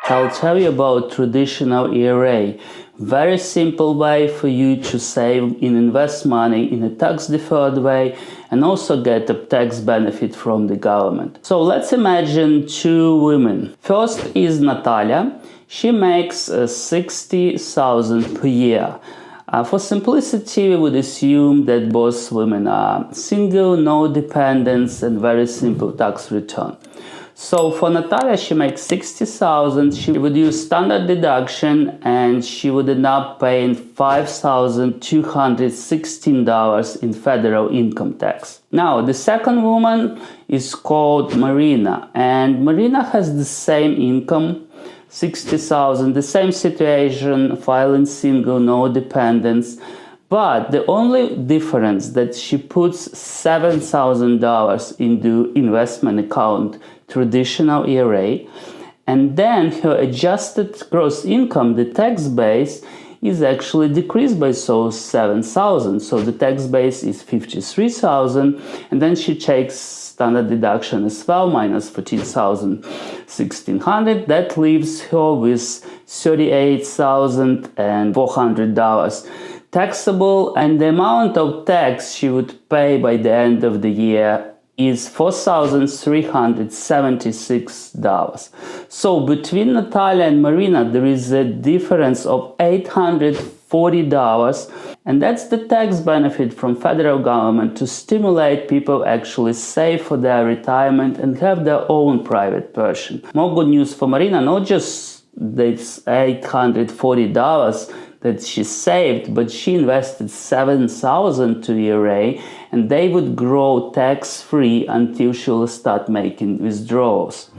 I'll tell you about traditional IRA. Very simple way for you to save and invest money in a tax-deferred way and also get a tax benefit from the government. So let's imagine two women. First is Natalia. She makes 60,000 per year. For simplicity, we would assume that both women are single, no dependents, and very simple tax return. So for Natalia, she makes 60,000. She would use standard deduction, and she would end up paying $5,216 in federal income tax. Now, the second woman is called Marina, and Marina has the same income, 60,000, the same situation, filing single, no dependents. But the only difference that she puts $7,000 into investment account, traditional IRA, and then her adjusted gross income, the tax base, is actually decreased by $7,000. So the tax base is $53,000, and then she takes standard deduction as well, minus $14,600. That leaves her with $38,400 taxable, and the amount of tax she would pay by the end of the year is $4,376. So between Natalia and Marina, there is a difference of $840, and that's the tax benefit from federal government to stimulate people actually save for their retirement and have their own private pension. More good news for Marina, not just this $840 that she saved, but she invested $7,000 to IRA, and they would grow tax-free until she will start making withdrawals.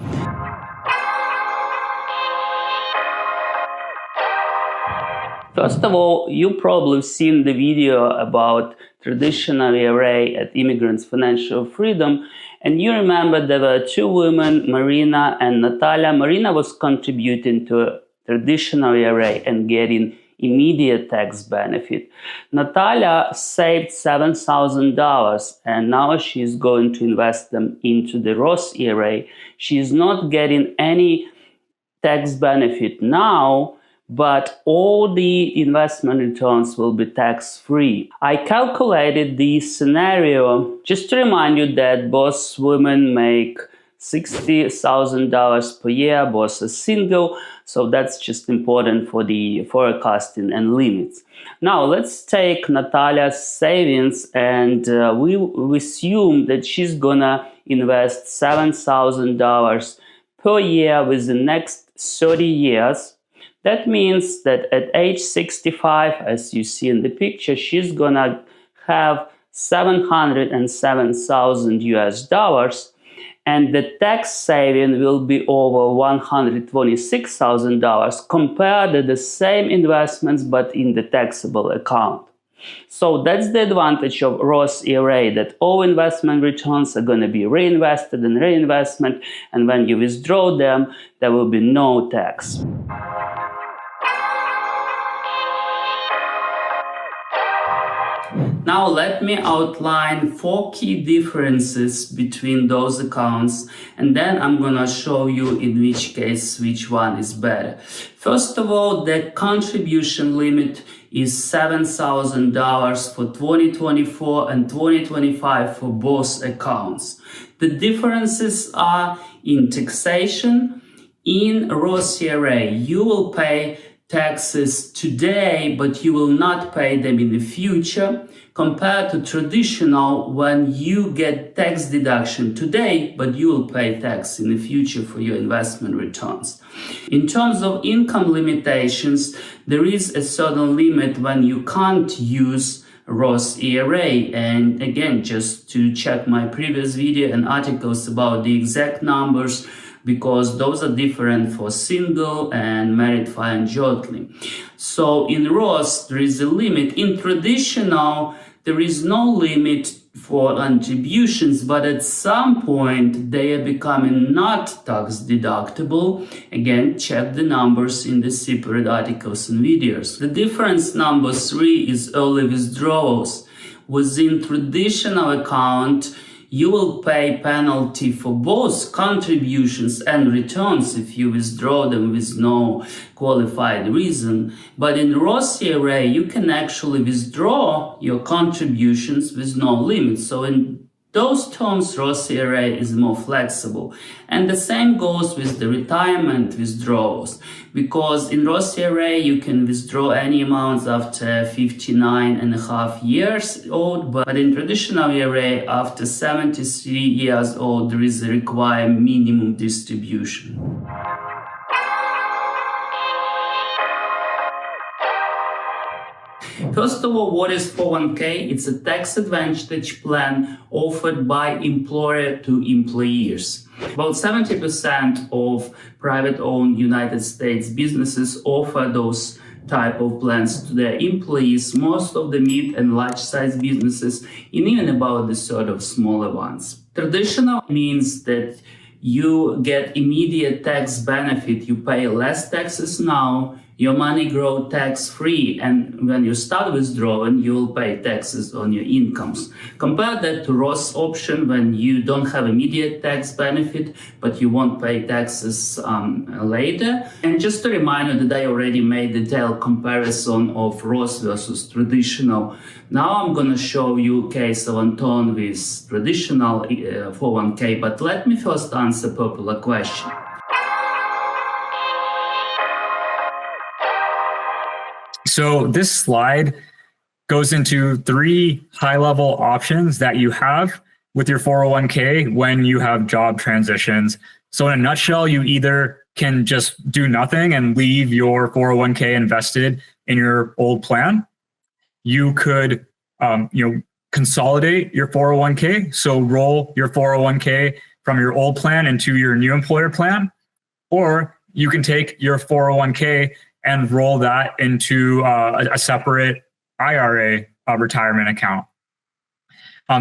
First of all, you probably seen the video about traditional IRA at Immigrants Financial Freedom, and you remember there were two women, Marina and Natalia. Marina was contributing to a traditional IRA and getting immediate tax benefit. Natalia saved $7,000, and now she's going to invest them into the Roth IRA. She's not getting any tax benefit now, but all the investment returns will be tax-free. I calculated the scenario just to remind you that both women make $60,000 per year, both are single, so that's just important for the forecasting and limits. Now let's take Natalia's savings, and we assume that she's gonna invest $7,000 per year with the next 30 years. That means that at age 65, as you see in the picture, she's gonna have $707,000 US, and the tax saving will be over $126,000 compared to the same investments but in the taxable account. So that's the advantage of Roth IRA, that all investment returns are going to be reinvested in reinvestment, and when you withdraw them, there will be no tax. Now let me outline 4 key differences between those accounts, and then I'm gonna show you in which case which one is better. First of all, the contribution limit is $7,000 for 2024 and 2025 for both accounts. The differences are in taxation. In Roth IRA, you will pay taxes today, but you will not pay them in the future, compared to traditional, when you get tax deduction today, but you will pay tax in the future for your investment returns. In terms of income limitations, there is a certain limit when you can't use Roth IRA, and again, just to check my previous video and articles about the exact numbers, because those are different for single and married filing jointly. So in Roth, there is a limit. In traditional, there is no limit for contributions, but at some point they are becoming not tax deductible. Again, check the numbers in the separate articles and videos. The difference number 3 is early withdrawals. Within traditional account, you will pay penalty for both contributions and returns if you withdraw them with no qualified reason. But in Roth IRA, you can actually withdraw your contributions with no limit. So in those terms, Roth IRA is more flexible. And the same goes with the retirement withdrawals, because in Roth IRA you can withdraw any amounts after 59.5 years old, but in traditional IRA after 73 years old there is a required minimum distribution. First of all, what is 401k? It's a tax advantage plan offered by employer to employees. About 70% of private-owned United States businesses offer those type of plans to their employees, most of the mid and large-sized businesses, and even about the sort of smaller ones. Traditional means that you get immediate tax benefit. You pay less taxes now, your money grows tax-free, and when you start withdrawing, you will pay taxes on your incomes. Compare that to Roth option when you don't have immediate tax benefit, but you won't pay taxes later. And just a reminder that I already made a detailed comparison of Roth versus traditional. Now I'm going to show you a case of Anton with traditional 401k, but let me first answer a popular question. So this slide goes into 3 high-level options that you have with your 401k when you have job transitions. So in a nutshell, you either can just do nothing and leave your 401k invested in your old plan. You could consolidate your 401k, so roll your 401k from your old plan into your new employer plan, or you can take your 401k and roll that into a separate IRA retirement account.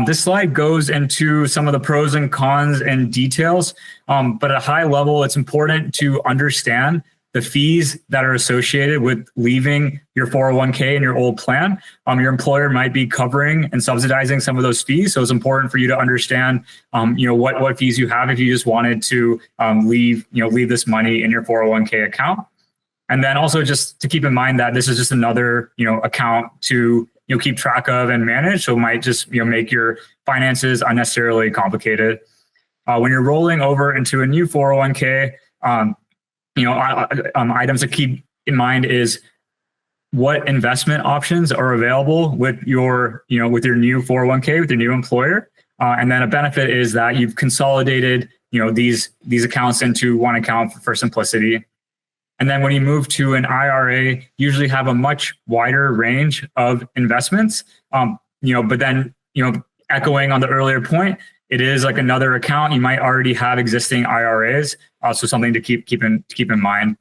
This slide goes into some of the pros and cons and details, but at a high level, it's important to understand the fees that are associated with leaving your 401k in your old plan. Your employer might be covering and subsidizing some of those fees, so it's important for you to understand, what fees you have if you just wanted to leave this money in your 401k account. And then also just to keep in mind that this is just another, account to, keep track of and manage. So it might just, make your finances unnecessarily complicated. When you're rolling over into a new 401k, items to keep in mind is what investment options are available with your, with your new 401k, with your new employer. And then a benefit is that you've consolidated, these accounts into one account for simplicity. And then when you move to an IRA, you usually have a much wider range of investments. But then, echoing on the earlier point, it is like another account. You might already have existing IRAs, so something to keep in mind.